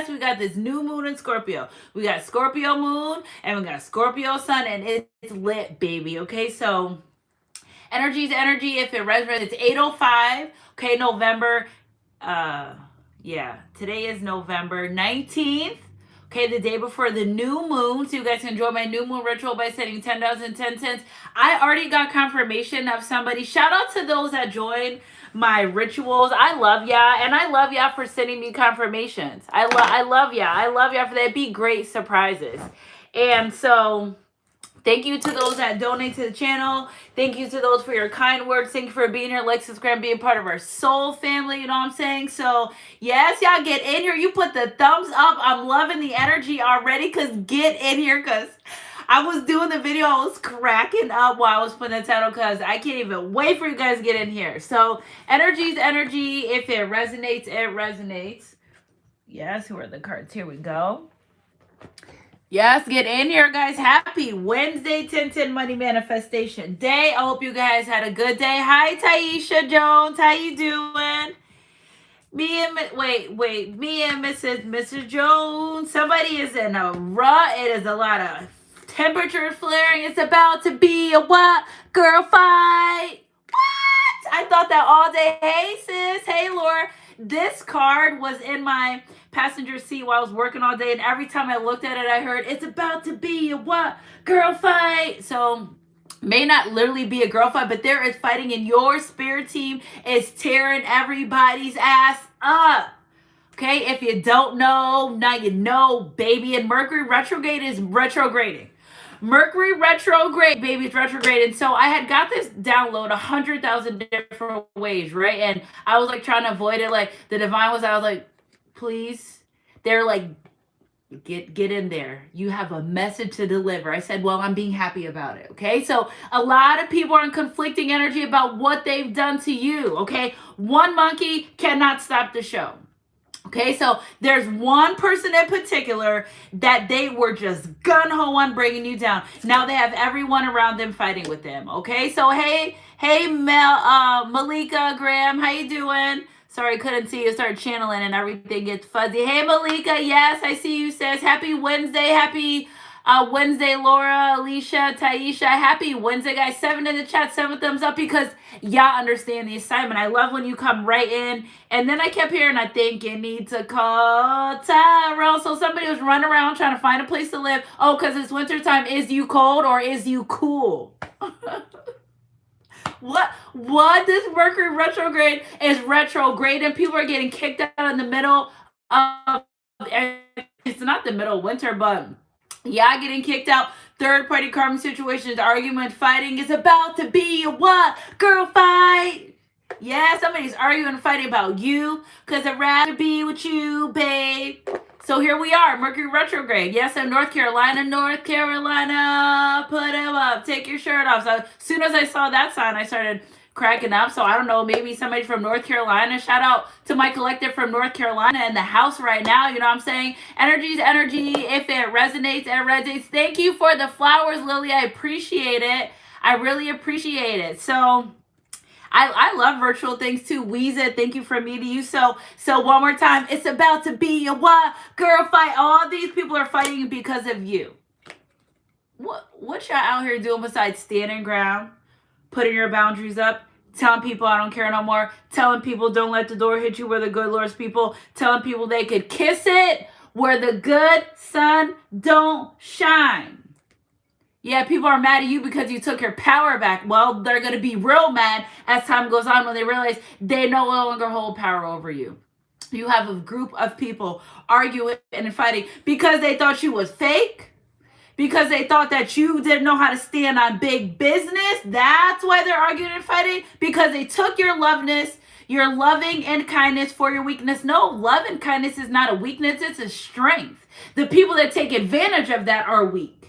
yes, we got this new moon in Scorpio. We got Scorpio moon and we got Scorpio sun, and it's lit, baby. Okay, so energy is energy. If it resonates, it's 8:05. Okay, November. Uh, yeah, today is November 19th. Okay, the day before the new moon. So you guys can enjoy my new moon ritual by setting $10.10. I already got confirmation of somebody. Shout out to those that joined my rituals. I love y'all, and I love y'all for sending me confirmations. I love y'all. I love y'all for that. Be great surprises. And so thank you to those that donate to the channel. Thank you to those for your kind words. Thank you for being here. Like, subscribe, being part of our soul family. You know what I'm saying? So, yes, y'all get in here. You put the thumbs up. I'm loving the energy already, because get in here, because I was doing the video. I was cracking up while I was putting the title, because I can't even wait for you guys to get in here. So, energy is energy. If it resonates, it resonates. Yes, who are the cards? Here we go. Yes, get in here, guys. Happy Wednesday, 10/10 Money Manifestation Day. I hope you guys had a good day. Hi, Taisha Jones. How you doing? Me and Mrs. Jones. Somebody is in a rut. It is a lot of temperature flaring. It's about to be a what? Girl fight. What? I thought that all day. Hey, sis. Hey, Laura. This card was in my passenger seat while I was working all day, and every time I looked at it, I heard, it's about to be a what? Girl fight. So, may not literally be a girl fight, but there is fighting, and your spirit team is tearing everybody's ass up. Okay, if you don't know, now you know, baby. And Mercury retrograde is retrograding. Mercury retrograde, baby, it's retrograde. And so I had got this download 100,000 different ways, right? And I was like trying to avoid it. Like the divine was, I was like, please. They're like, get in there. You have a message to deliver. I said, well, I'm being happy about it. Okay. So a lot of people are in conflicting energy about what they've done to you. Okay. One monkey cannot stop the show. Okay, so there's one person in particular that they were just gun-ho on bringing you down. Now they have everyone around them fighting with them. Okay, so hey, Malika Graham, how you doing? Sorry, couldn't see you. Start channeling and everything gets fuzzy. Hey, Malika, yes, I see you, sis. Happy Wednesday. Happy Wednesday, Laura, Alicia, Taisha. Happy Wednesday, guys. 7 in the chat, 7 thumbs up, because y'all understand the assignment. I love when you come right in. And then I kept hearing, I think you need to call Tyrone. So somebody was running around trying to find a place to live. Oh, because it's wintertime. Is you cold or is you cool? What this Mercury retrograde is retrograde, and people are getting kicked out in the middle of, it's not the middle of winter, but yeah, getting kicked out. Third party karmic situations, argument, fighting is about to be a what? Girl fight. Yeah, somebody's arguing and fighting about you, because I'd rather be with you, babe. So here we are, Mercury retrograde. Yes, in North Carolina. Put him up. Take your shirt off. So as soon as I saw that sign, I started cracking up. So I don't know, maybe somebody from North Carolina. Shout out to my collective from North Carolina in the house right now. You know what I'm saying? Energy is energy. If it resonates, it resonates. Thank you for the flowers, Lily. I appreciate it. I really appreciate it. So I love virtual things too. Weezer, thank you for meeting you. So one more time, it's about to be a what? Girl fight. All these people are fighting because of you. What y'all out here doing besides standing ground, putting your boundaries up, telling people I don't care no more, telling people don't let the door hit you where the good Lord's people, telling people they could kiss it where the good sun don't shine. Yeah, people are mad at you because you took your power back. Well, they're going to be real mad as time goes on when they realize they no longer hold power over you. You have a group of people arguing and fighting because they thought you was fake, because they thought that you didn't know how to stand on big business. That's why they're arguing and fighting, because they took your loveness, your loving and kindness for your weakness. No, love and kindness is not a weakness, it's a strength. The people that take advantage of that are weak.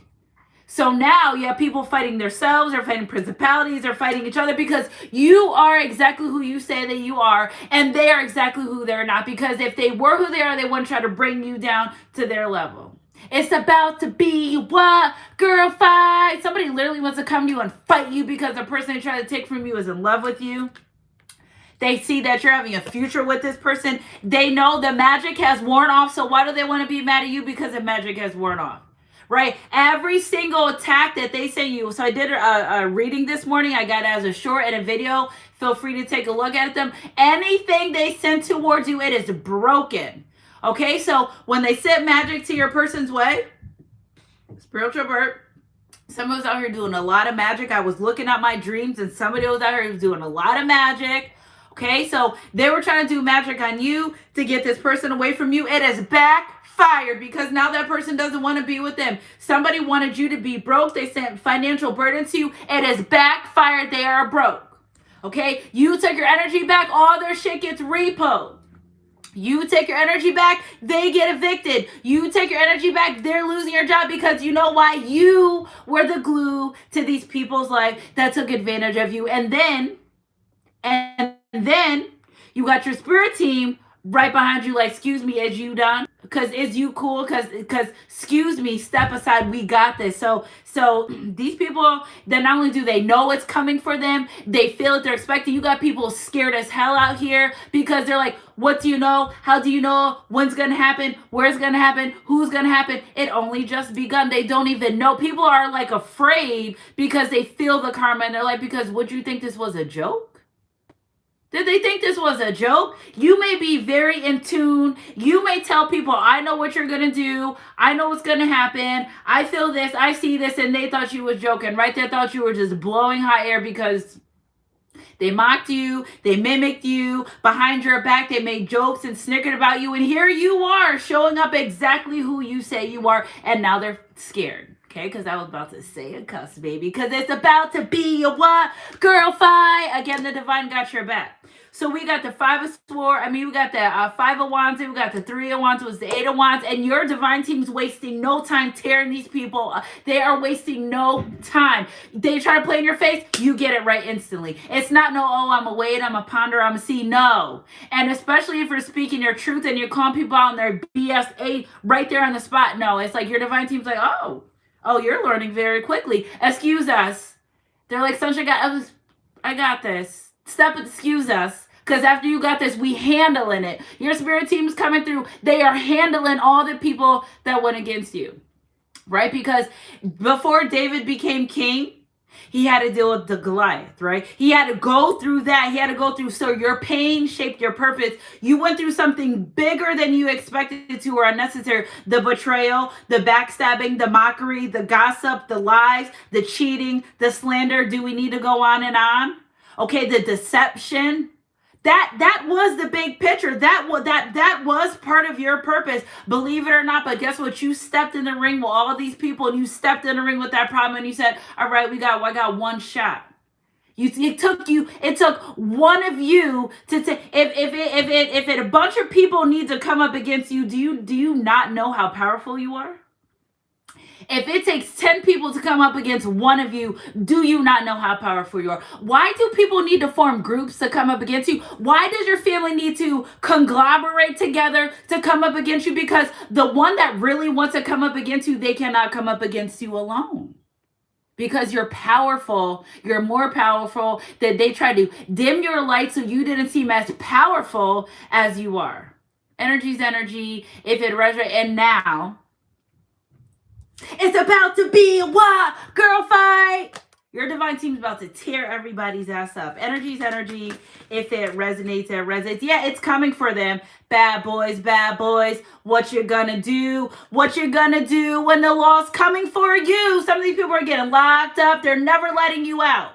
So now you have people fighting themselves, they're fighting principalities, they're fighting each other, because you are exactly who you say that you are, and they are exactly who they're not, because if they were who they are, they wouldn't try to bring you down to their level. It's about to be what? Girl fight. Somebody literally wants to come to you and fight you because the person they try to take from you is in love with you. They see that you're having a future with this person. They know the magic has worn off. So why do they want to be mad at you? Because the magic has worn off. Right? Every single attack that they send you. So I did a reading this morning. I got it as a short and a video. Feel free to take a look at them. Anything they send towards you, it is broken. Okay? So when they send magic to your person's way, spiritual bird, somebody was out here doing a lot of magic. I was looking at my dreams and somebody was out here doing a lot of magic. Okay? So they were trying to do magic on you to get this person away from you. It is backfired because now that person doesn't want to be with them. Somebody wanted you to be broke. They sent financial burden to you. It is backfired. They are broke. Okay? You took your energy back. All their shit gets repoed. You take your energy back, they get evicted. You take your energy back, they're losing your job because you know why? You were the glue to these people's life that took advantage of you. And then you got your spirit team right behind you like, excuse me, is you done? Because is you cool? Because excuse me, step aside, we got this. So these people, then not only do they know it's coming for them, they feel it, they're expecting. You got people scared as hell out here because they're like, what do you know? How do you know? When's going to happen? Where's going to happen? Who's going to happen? It only just begun. They don't even know. People are like afraid because they feel the karma and they're like, because would you think this was a joke? Did they think this was a joke? You may be very in tune. You may tell people, I know what you're going to do. I know what's going to happen. I feel this. I see this. And they thought you was joking, right? They thought you were just blowing hot air because they mocked you. They mimicked you. Behind your back, they made jokes and snickered about you. And here you are showing up exactly who you say you are. And now they're scared. Okay, because I was about to say a cuss, baby. Because it's about to be a what? Girl fight. Again, the divine got your back. So we got the Five of Swords. We got the Five of Wands. We got the Three of Wands. It was the Eight of Wands. And your divine team's wasting no time tearing these people. They are wasting no time. They try to play in your face. You get it right instantly. It's not no, oh, I'm a wait, I'm a ponder, I'm a see. No. And especially if you're speaking your truth and you're calling people out on their BS8 right there on the spot. No, it's like your divine team's like, oh, you're learning very quickly. Excuse us. They're like, Sunshine, I got this. Excuse us. Because after you got this, we handling it. Your spirit team's coming through. They are handling all the people that went against you. Right? Because before David became king, he had to deal with the Goliath, right? He had to go through that. He had to go through. So your pain shaped your purpose. You went through something bigger than you expected to or unnecessary. The betrayal, the backstabbing, the mockery, the gossip, the lies, the cheating, the slander. Do we need to go on and on? Okay, the deception. That was the big picture. That was part of your purpose, believe it or not. But guess what? You stepped in the ring with all these people, and you stepped in the ring with that problem, and you said, "All right, I got one shot." It took one of you to take. If a bunch of people need to come up against you, do you not know how powerful you are? If it takes 10 people to come up against one of you, do you not know how powerful you are? Why do people need to form groups to come up against you? Why does your family need to conglomerate together to come up against you? Because the one that really wants to come up against you, they cannot come up against you alone. Because you're powerful, you're more powerful, that they try to dim your light so you didn't seem as powerful as you are. Energy's energy, if it resonates, and now, it's about to be a what? Girl fight. Your divine team's about to tear everybody's ass up. Energy's energy. If it resonates, it resonates. Yeah, it's coming for them. Bad boys, bad boys. What you gonna do? What you gonna do when the law's coming for you? Some of these people are getting locked up. They're never letting you out.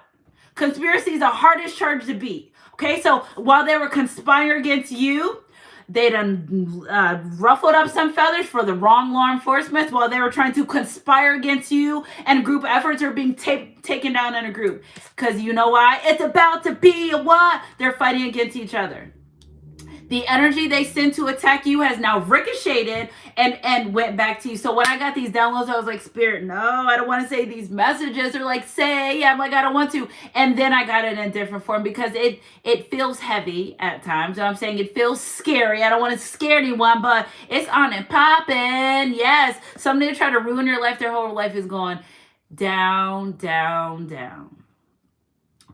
Conspiracy is the hardest charge to beat. Okay, so while they were conspiring against you, they done ruffled up some feathers for the wrong law enforcement while they were trying to conspire against you, and group efforts are being taken down in a group. Because you know why? It's about to be a what? They're fighting against each other. The energy they sent to attack you has now ricocheted and went back to you. So when I got these downloads, I was like, Spirit, no, I don't want to say these messages. Or like, say, yeah, I'm like, I don't want to. And then I got it in a different form because it feels heavy at times. So I'm saying it feels scary. I don't want to scare anyone, but it's on and popping. Yes. Somebody try to ruin your life. Their whole life is going down, down, down.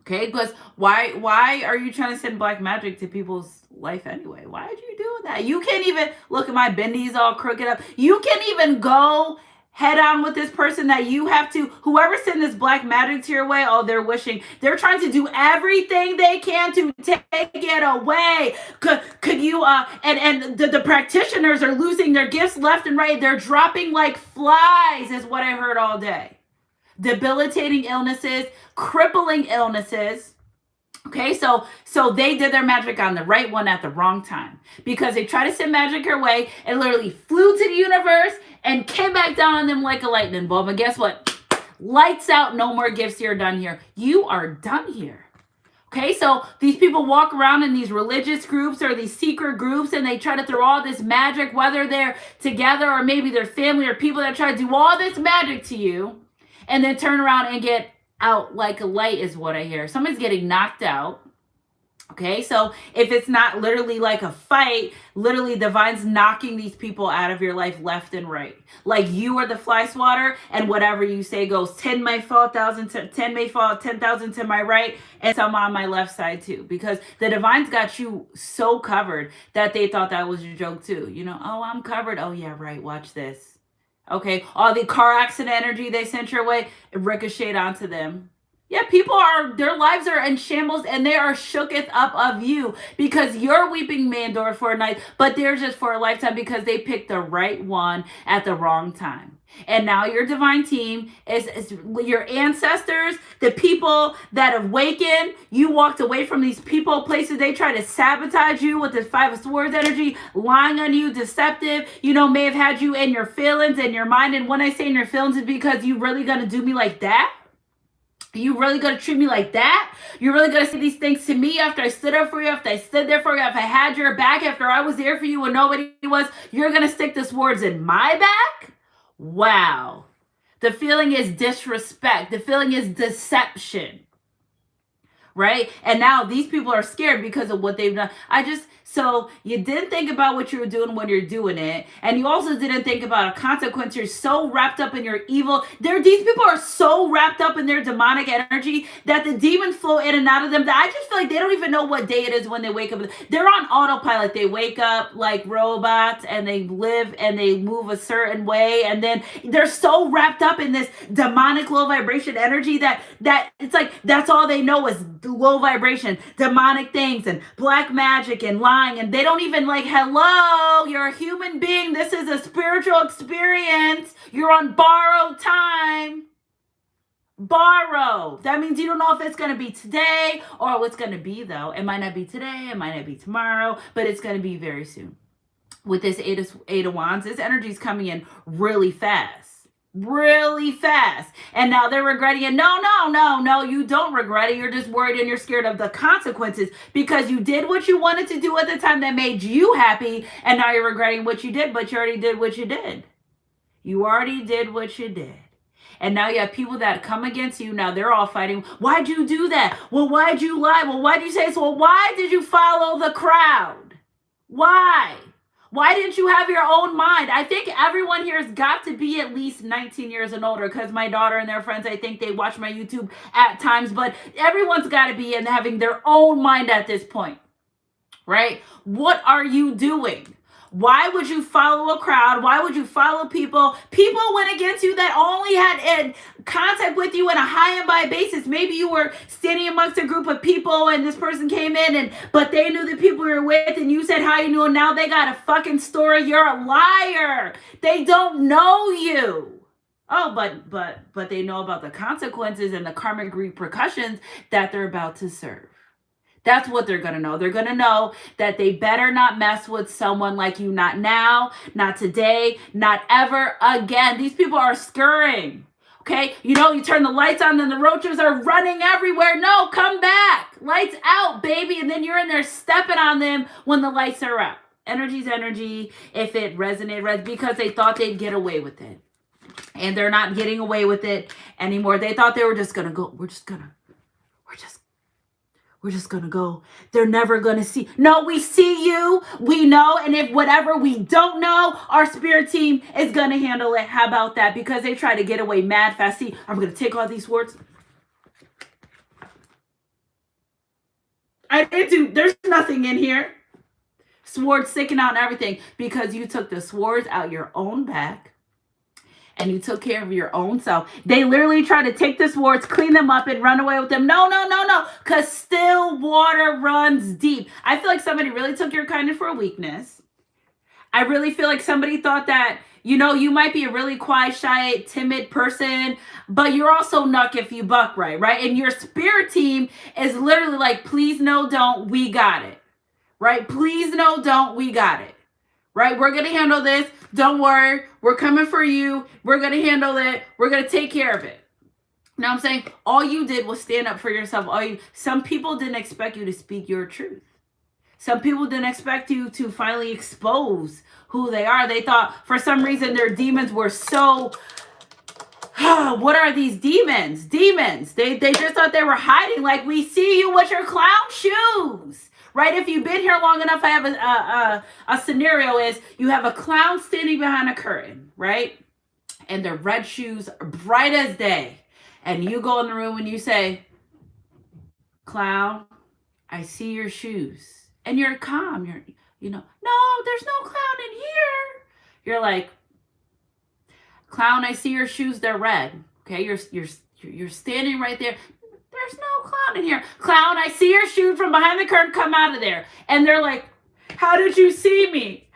Okay, because why are you trying to send black magic to people's life anyway? Why are you doing that? You can't even look at my bendies all crooked up. You can't even go head on with this person that you have to, whoever sent this black magic to your way, oh, they're trying to do everything they can to take it away. Could you, and the practitioners are losing their gifts left and right. They're dropping like flies is what I heard all day. Debilitating illnesses, crippling illnesses. Okay, so they did their magic on the right one at the wrong time because they tried to send magic your way and literally flew to the universe and came back down on them like a lightning bolt. But guess what? Lights out, no more gifts here, done here. You are done here. Okay, so these people walk around in these religious groups or these secret groups and they try to throw all this magic, whether they're together or maybe their family or people that try to do all this magic to you and then turn around and get out like a light is what I hear. Someone's getting knocked out. Okay, so if it's not literally like a fight, literally divine's knocking these people out of your life left and right. Like you are the fly swatter and whatever you say goes. 10 may fall, 10 may fall, 10,000 to my right and some on my left side too. Because the divine's got you so covered that they thought that was your joke too. You know, oh, I'm covered. Oh yeah, right, watch this. Okay, all the car accident energy they sent your way, it ricocheted onto them. Yeah, their lives are in shambles and they are shooketh up of you because your weeping may endure for a night, but they're just for a lifetime because they picked the right one at the wrong time. And now your divine team is your ancestors, the people that have awakened. You walked away from these people, places they try to sabotage you with this 5 of Swords energy, lying on you, deceptive, may have had you in your feelings and your mind. And when I say in your feelings, it's because you really gonna do me like that? You really gonna treat me like that? You're really gonna say these things to me after I stood up for you, after I stood there for you, if I had your back, after I was there for you when nobody was? You're gonna stick the swords in my back? Wow. The feeling is disrespect. The feeling is deception. Right? And now these people are scared because of what they've done. So you didn't think about what you were doing when you're doing it. And you also didn't think about a consequence. You're so wrapped up in your evil. These people are so wrapped up in their demonic energy that the demons flow in and out of them that I just feel like they don't even know what day it is when they wake up. They're on autopilot. They wake up like robots and they live and they move a certain way. And then they're so wrapped up in this demonic low vibration energy that it's like that's all they know is low vibration, demonic things and black magic and lying. And they don't even hello, you're a human being. This is a spiritual experience. You're on borrowed time. Borrow. That means you don't know if it's going to be today or what's going to be, though. It might not be today. It might not be tomorrow, but it's going to be very soon. With this Eight of Wands, this energy is coming in really fast. Really fast. And now they're regretting it. No, you don't regret it. You're just worried and you're scared of the consequences because you did what you wanted to do at the time that made you happy, and now you're regretting what you did, but you already did what you did. You already did what you did. And now you have people that come against you. Now they're all fighting. Why'd you do that? Well, why'd you lie? Well, why'd you say so? Well, why did you follow the crowd? Why? Why didn't you have your own mind? I think everyone here has got to be at least 19 years and older because my daughter and their friends, I think they watch my YouTube at times, but everyone's got to be in having their own mind at this point, right? What are you doing? Why would you follow a crowd? Why would you follow people? People went against you that only had in contact with you on a high and by basis. Maybe you were standing amongst a group of people and this person came in but they knew the people you were with and you said how you knew and now they got a fucking story. You're a liar. They don't know you. Oh, but they know about the consequences and the karmic repercussions that they're about to serve. That's what they're going to know. They're going to know that they better not mess with someone like you. Not now, not today, not ever again. These people are scurrying. Okay? You turn the lights on and the roaches are running everywhere. No, come back. Lights out, baby. And then you're in there stepping on them when the lights are out. Energy's energy. If it resonated, because they thought they'd get away with it. And they're not getting away with it anymore. They thought they were just going to go. We're just going to go. They're never going to see. No, we see you. We know. And if whatever we don't know, our spirit team is going to handle it. How about that? Because they try to get away mad fast. See, I'm going to take all these swords. I didn't do, there's nothing in here. Swords sticking out and everything because you took the swords out your own back and you took care of your own self. They literally tried to take the swords, clean them up, and run away with them. No, no, no, no, because still water runs deep. I feel like somebody really took your kindness for a weakness. I really feel like somebody thought that, you know, you might be a really quiet, shy, timid person, but you're also nuck if you buck right, right? And your spirit team is literally like, please no, don't, we got it, right? Please no, don't, we got it, right? We're going to handle this. Don't worry. We're coming for you. We're going to handle it. We're going to take care of it. Now I'm saying all you did was stand up for yourself. Some people didn't expect you to speak your truth. Some people didn't expect you to finally expose who they are. They thought for some reason their demons were so, what are these demons? Demons. They just thought they were hiding. Like, we see you with your clown shoes, right? If you've been here long enough, I have a scenario is you have a clown standing behind a curtain, right? And the red shoes are bright as day. And you go in the room and you say, clown, I see your shoes. And you're calm. You know, no, there's no clown in here. You're like, clown, I see your shoes. They're red. Okay, you're standing right there. There's no clown in here. Clown, I see your shoes from behind the curtain. Come out of there. And they're like, how did you see me?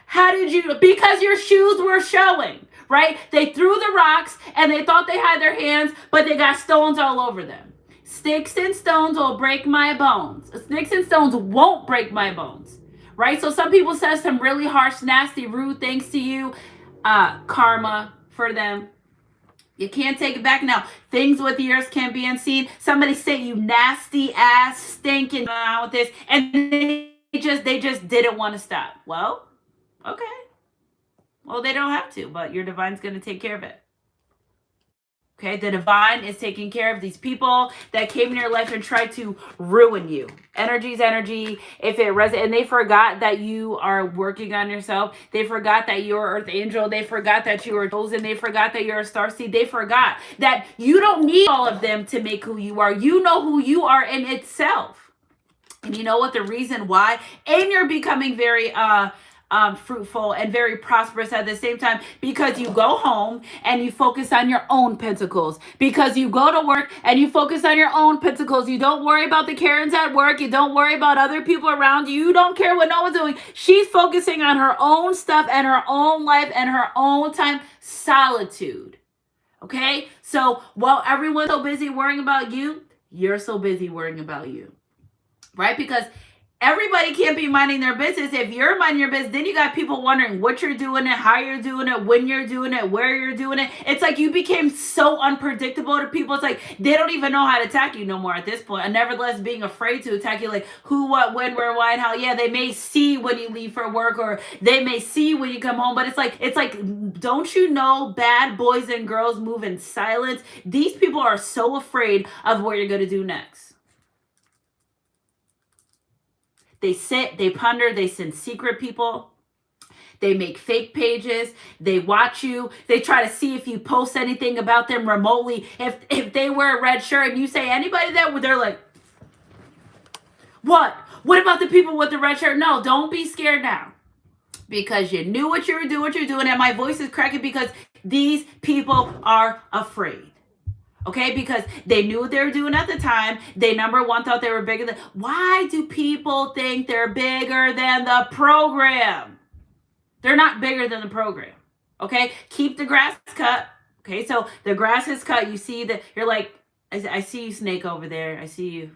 How did you? Because your shoes were showing, right? They threw the rocks and they thought they had their hands, but they got stones all over them. Sticks and stones will break my bones. Sticks and stones won't break my bones, right? So some people say some really harsh, nasty, rude things to you. Karma for them. You can't take it back now. Things with yours can't be unseen. Somebody say you nasty ass, stinking on with this, and they just didn't want to stop. Well, okay. Well, they don't have to, but your divine's going to take care of it. Okay, the divine is taking care of these people that came in your life and tried to ruin you. Energy is energy. If it resonates, and they forgot that you are working on yourself. They forgot that you're Earth Angel. They forgot that you are chosen. They forgot that you're a starseed. They forgot that you don't need all of them to make who you are. You know who you are in itself. And you know what the reason why? And you're becoming very fruitful and very prosperous at the same time, because you go home and you focus on your own pentacles, because you go to work and you focus on your own pentacles. You don't worry about the Karens at work. You don't worry about other people around you. You don't care what no one's doing. She's focusing on her own stuff and her own life and her own time. Solitude. Okay? So while everyone's so busy worrying about you, you're so busy worrying about you. Right? Because everybody can't be minding their business. If you're minding your business, then you got people wondering what you're doing it, how you're doing it, when you're doing it, where you're doing it. It's like you became so unpredictable to people. It's like they don't even know how to attack you no more at this point. And nevertheless, being afraid to attack you, like who, what, when, where, why, and how. Yeah, they may see when you leave for work, or they may see when you come home. But it's like, don't you know bad boys and girls move in silence? These people are so afraid of what you're going to do next. They sit, they ponder, they send secret people. They make fake pages. They watch you. They try to see if you post anything about them remotely. If they wear a red shirt and you say anybody that, they're like, what? What about the people with the red shirt? No, don't be scared now. Because you knew what you were doing, and my voice is cracking because these people are afraid. Okay, because they knew what they were doing at the time. They, number one, thought they were bigger than. Why do people think they're bigger than the program? They're not bigger than the program. Okay, keep the grass cut. Okay, so the grass is cut. You see that you're like, I see you, snake over there. I see you.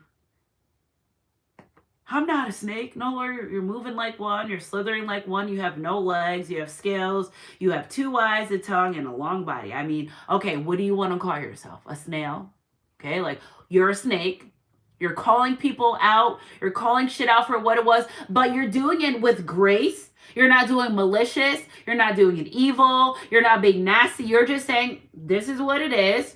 I'm not a snake. No, you're moving like one. You're slithering like one. You have no legs. You have scales. You have 2 eyes, a tongue, and a long body. I mean, okay, what do you want to call yourself? A snail? Okay, like you're a snake. You're calling people out. You're calling shit out for what it was, but you're doing it with grace. You're not doing malicious. You're not doing it evil. You're not being nasty. You're just saying, this is what it is.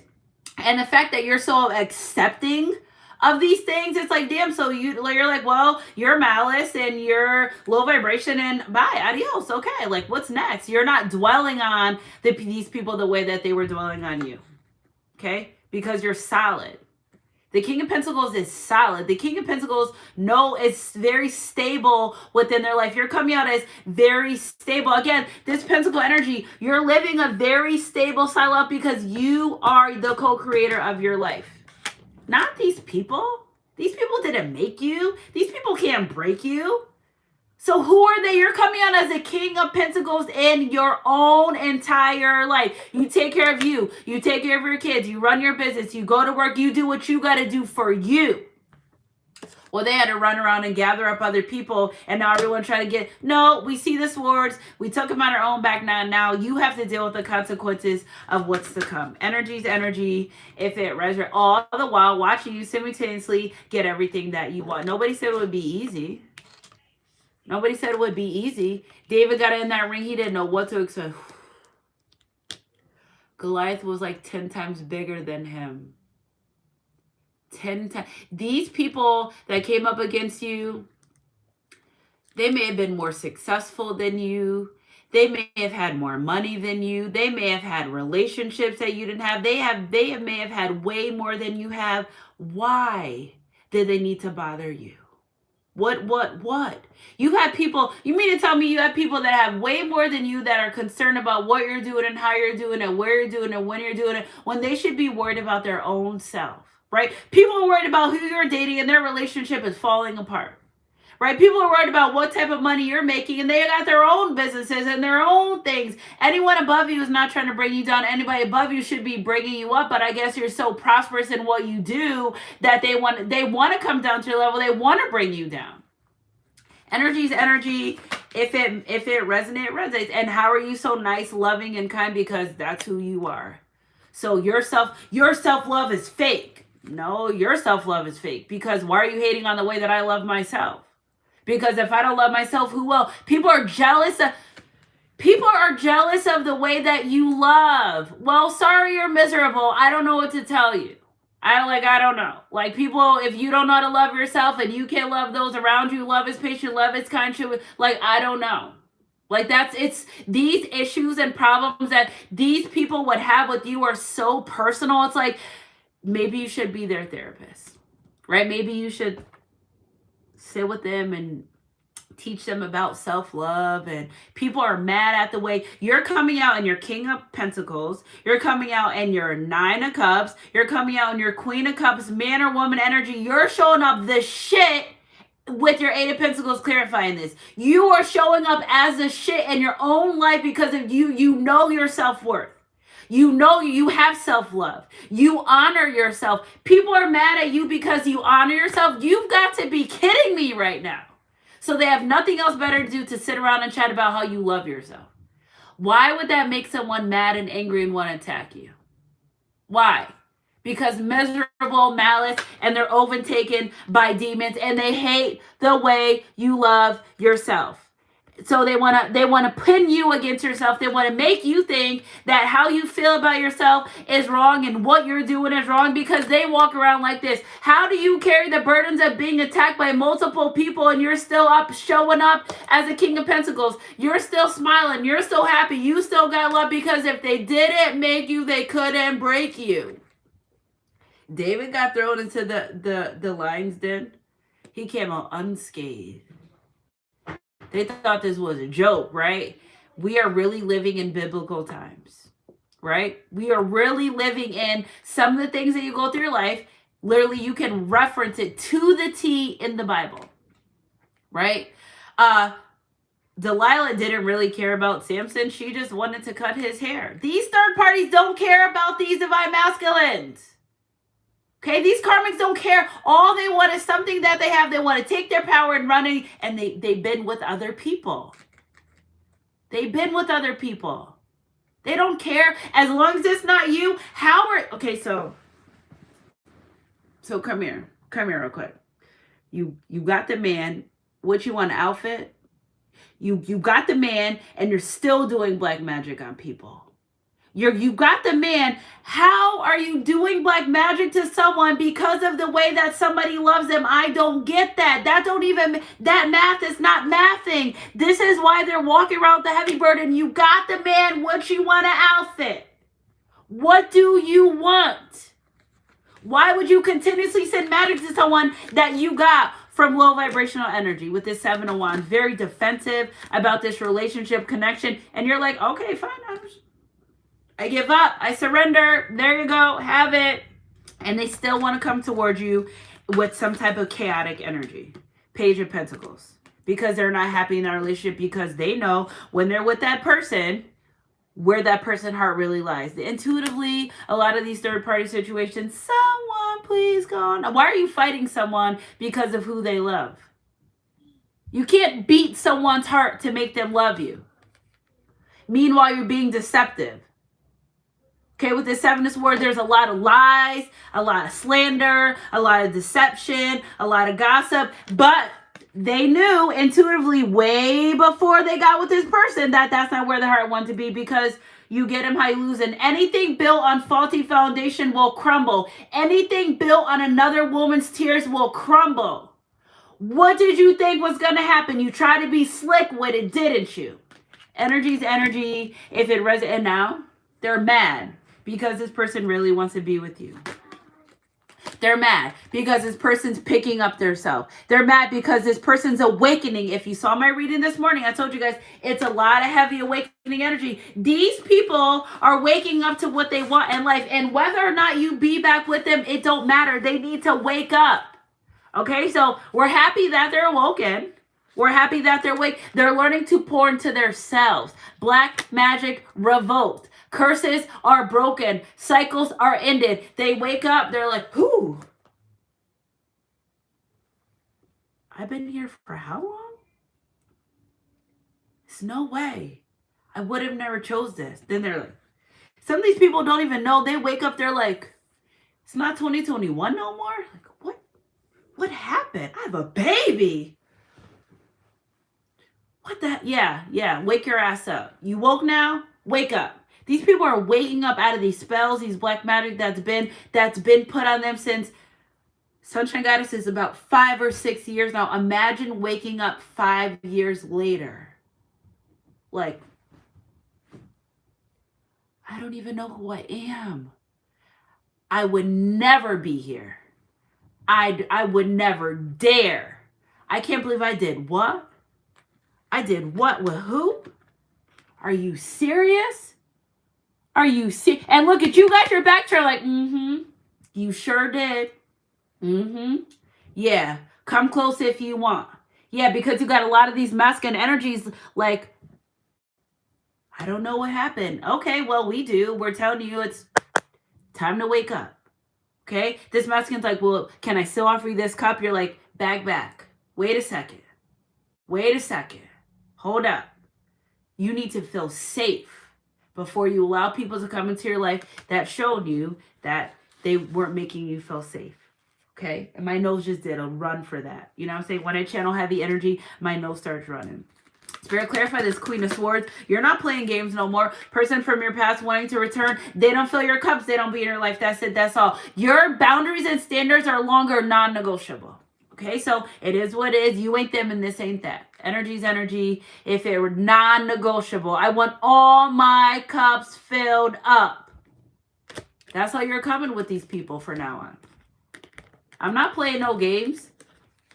And the fact that you're so accepting of these things, it's like, damn, so you're like, well, you're malice and you're low vibration and bye, adios, okay, like what's next? You're not dwelling on these people the way that they were dwelling on you, okay? Because you're solid. The King of Pentacles is solid. The King of Pentacles, no, it's very stable within their life. You're coming out as very stable. Again, this Pentacle energy, you're living a very stable style up because you are the co-creator of your life. Not these people. These people didn't make you. These people can't break you. So who are they? You're coming out as a King of Pentacles in your own entire life. You take care of you. You take care of your kids. You run your business. You go to work. You do what you got to do for you. Well, they had to run around and gather up other people, and now everyone trying to get, no, we see the swords. We took them on our own back now. Now you have to deal with the consequences of what's to come. Energy's energy. If it resonates, all the while watching you simultaneously get everything that you want. Nobody said it would be easy. Nobody said it would be easy. David got in that ring. He didn't know what to expect. Goliath was like 10 times bigger than him. 10 times. These people that came up against you, they may have been more successful than you. They may have had more money than you. They may have had relationships that you didn't have. They may have had way more than you have. Why did they need to bother you? What? You had people, you mean to tell me you have people that have way more than you that are concerned about what you're doing and how you're doing it, where you're doing it, when you're doing it, when they should be worried about their own self, right? People are worried about who you're dating and their relationship is falling apart, right? People are worried about what type of money you're making and they got their own businesses and their own things. Anyone above you is not trying to bring you down. Anybody above you should be bringing you up, but I guess you're so prosperous in what you do that they want to come down to your level. They want to bring you down. Energy's energy. If it resonates. And how are you so nice, loving, and kind? Because that's who you are. So your self-love is fake. No, your self-love is fake. Because why are you hating on the way that I love myself? Because if I don't love myself, who will? People are jealous of the way that you love. Well, sorry you're miserable. I don't know what to tell you. I don't know. Like, people, if you don't know how to love yourself and you can't love those around you, love is patient, love is kind, like, I don't know. Like, it's these issues and problems that these people would have with you are so personal. It's like, maybe you should be their therapist, right? Maybe you should sit with them and teach them about self-love. And people are mad at the way you're coming out in your King of Pentacles. You're coming out in your Nine of Cups. You're coming out in your Queen of Cups, man or woman energy. You're showing up the shit with your Eight of Pentacles, clarifying this. You are showing up as the shit in your own life because of you. You know your self-worth. You know you have self-love. You honor yourself. People are mad at you because you honor yourself. You've got to be kidding me right now. So they have nothing else better to do to sit around and chat about how you love yourself. Why would that make someone mad and angry and want to attack you? Why? Because miserable, malice, and they're overtaken by demons and they hate the way you love yourself. So they want to pin you against yourself. They want to make you think that how you feel about yourself is wrong and what you're doing is wrong because they walk around like this. How do you carry the burdens of being attacked by multiple people and you're still up, showing up as a King of Pentacles? You're still smiling. You're still happy. You still got love because if they didn't make you, they couldn't break you. David got thrown into the lion's den. He came out unscathed. They thought this was a joke, right? We are really living in biblical times, right? We are really living in some of the things that you go through your life. Literally, you can reference it to the T in the Bible, right? Delilah didn't really care about Samson. She just wanted to cut his hair. These third parties don't care about these divine masculines. Okay, these karmics don't care. All they want is something that they have. They want to take their power and run it, and they've been with other people. They've been with other people. They don't care. As long as it's not you, okay, so come here. Come here real quick. You got the man. What you want, an outfit? You got the man, and you're still doing black magic on people. You got the man. How are you doing black magic to someone because of the way that somebody loves them? I don't get that. That math is not mathing. This is why they're walking around with the heavy burden. You got the man. What you want, an outfit? What do you want? Why would you continuously send magic to someone that you got from low vibrational energy with this Seven of Wands? Very defensive about this relationship connection. And you're like, okay, fine. I give up. I surrender. There you go. Have it. And they still want to come towards you with some type of chaotic energy. Page of Pentacles. Because they're not happy in that relationship, because they know when they're with that person, where that person's heart really lies. Intuitively, a lot of these third-party situations, someone please go on. Why are you fighting someone because of who they love? You can't beat someone's heart to make them love you. Meanwhile, you're being deceptive. Okay, with the Seven of Swords, there's a lot of lies, a lot of slander, a lot of deception, a lot of gossip, but they knew intuitively way before they got with this person that that's not where the heart wanted to be, because you get them how you lose. And anything built on faulty foundation will crumble. Anything built on another woman's tears will crumble. What did you think was going to happen? You tried to be slick with it, didn't you? Energy's energy. If it resonates, and now they're mad because this person really wants to be with you. They're mad because this person's picking up their self. They're mad because this person's awakening. If you saw my reading this morning, I told you guys it's a lot of heavy awakening energy. These people are waking up to what they want in life. And whether or not you be back with them, it don't matter. They need to wake up. Okay, so we're happy that they're awoken. We're happy that they're awake. They're learning to pour into themselves. Black magic revoked. Curses are broken. Cycles are ended. They wake up. They're like, whoo. I've been here for how long? There's no way. I would have never chose this. Then they're like, some of these people don't even know. They wake up. They're like, it's not 2021 no more. Like, what? What happened? I have a baby. What the? Yeah. Wake your ass up. You woke now? Wake up. These people are waking up out of these spells, these black magic that's been put on them since Sunshine Goddess is about 5 or 6 years now. Imagine waking up 5 years later. Like, I don't even know who I am. I would never be here. I would never dare. I can't believe I did what? I did what with who? Are you serious? Are you serious? And look at you, got your back turned like, you sure did. Yeah, come close if you want. Yeah, because you got a lot of these masculine energies like, I don't know what happened. Okay, well, we do. We're telling you it's time to wake up. Okay? This masculine's like, well, can I still offer you this cup? You're like, back. Wait a second. Hold up. You need to feel safe before you allow people to come into your life that showed you that they weren't making you feel safe. Okay? And my nose just did a run for that. You know what I'm saying? When I channel heavy energy, my nose starts running. Spirit, clarify this Queen of Swords. You're not playing games no more. Person from your past wanting to return. They don't fill your cups. They don't be in your life. That's it. That's all. Your boundaries and standards are longer non-negotiable. Okay, so it is what it is. You ain't them and this ain't that. Energy's energy. If it were non-negotiable, I want all my cups filled up. That's how you're coming with these people for now on. I'm not playing no games.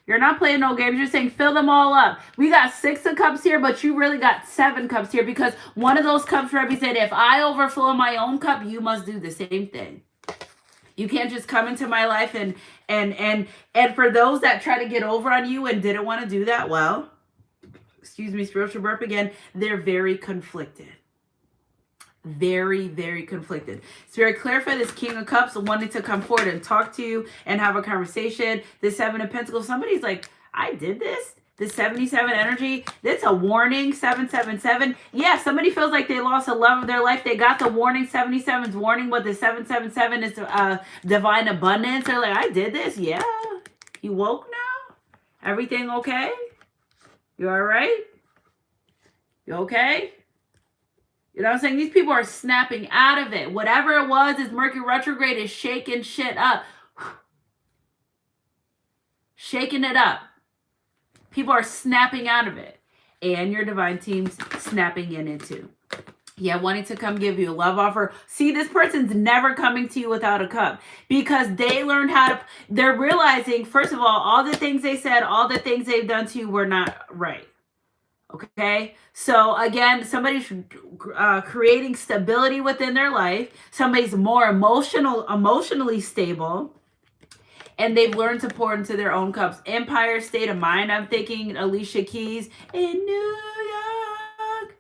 You're not playing no games. You're saying fill them all up. We got 6 of cups here, but you really got 7 cups here because one of those cups represent if I overflow my own cup, you must do the same thing. You can't just come into my life and for those that try to get over on you and didn't want to do that, well, excuse me, spiritual burp again, they're very conflicted. Very, very conflicted. Spirit, clarify this King of Cups wanting to come forward and talk to you and have a conversation. This 7 of Pentacles, somebody's like, I did this. The 77 energy, that's a warning. 777. Yeah, somebody feels like they lost a love of their life. They got the warning. 77's warning, but the 777 is divine abundance. They're like, I did this. Yeah. You woke now? Everything okay? You all right? You okay? You know what I'm saying? These people are snapping out of it. Whatever it was, is Mercury retrograde is shaking shit up. Shaking it up. People are snapping out of it. And your divine team's snapping in it too. Yeah, wanting to come give you a love offer. See, this person's never coming to you without a cup because they learned how to, they're realizing, first of all the things they said, all the things they've done to you were not right. Okay, so again, somebody's creating stability within their life. Somebody's more emotionally stable, and they've learned to pour into their own cups. Empire State of Mind. I'm thinking Alicia Keys in New York,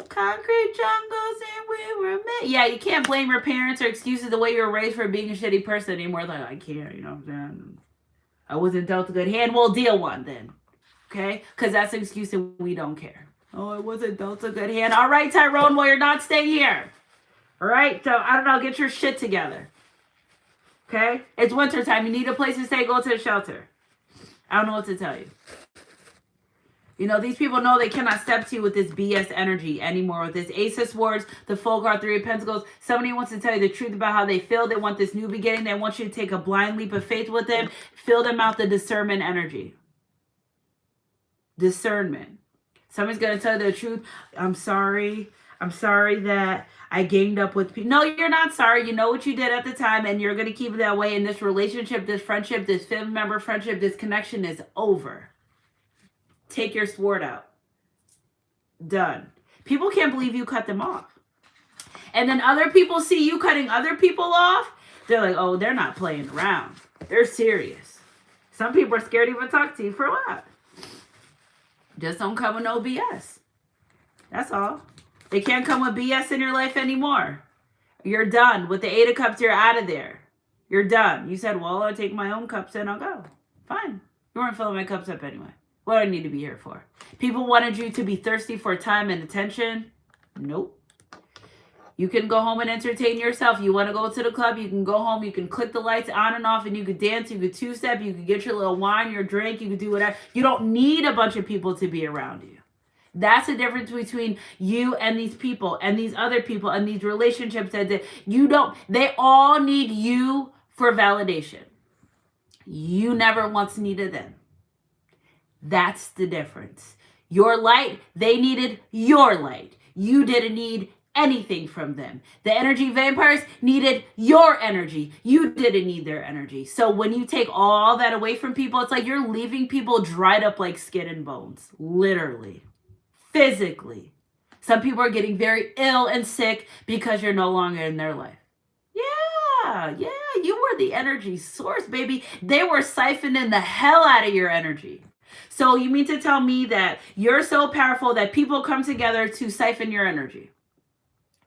concrete jungles, and we were met. Yeah, you can't blame your parents or excuses the way you were raised for being a shitty person anymore. Like, I can't, you know what I'm saying? I wasn't dealt a good hand. Well, deal one then. Okay? Because that's an excuse and we don't care. Oh, I wasn't dealt a good hand. All right, Tyrone, well, you're not staying here. All right? So, I don't know, get your shit together. Okay? It's wintertime. You need a place to stay, go to the shelter. I don't know what to tell you. You know, these people know they cannot step to you with this BS energy anymore. With this Ace of Swords, the Full card, Three of Pentacles. Somebody wants to tell you the truth about how they feel. They want this new beginning. They want you to take a blind leap of faith with them. Fill them out the discernment energy. Discernment. Somebody's going to tell you the truth. I'm sorry. I'm sorry that I ganged up with people. No, you're not sorry. You know what you did at the time, and you're going to keep it that way. And this relationship, this friendship, this family member friendship, this connection is over. Take your sword out. Done. People can't believe you cut them off. And then other people see you cutting other people off. They're like, oh, they're not playing around. They're serious. Some people are scared to even talk to you. For what? Just don't come with no BS. That's all. They can't come with BS in your life anymore. You're done. With the Eight of Cups, you're out of there. You're done. You said, well, I'll take my own cups and I'll go. Fine. You weren't filling my cups up anyway. What do I need to be here for? People wanted you to be thirsty for time and attention. Nope. You can go home and entertain yourself. You want to go to the club, you can go home. You can click the lights on and off and you could dance. You could two-step. You could get your little wine, your drink. You could do whatever. You don't need a bunch of people to be around you. That's the difference between you and these people and these other people and these relationships that you don't. They all need you for validation. You never once needed them. That's the difference. Your light, they needed your light. You didn't need anything from them. The energy vampires needed your energy. You didn't need their energy. So when you take all that away from people, it's like you're leaving people dried up like skin and bones. Literally. Physically. Some people are getting very ill and sick because you're no longer in their life. Yeah, you were the energy source, baby. They were siphoning the hell out of your energy. So you mean to tell me that you're so powerful that people come together to siphon your energy?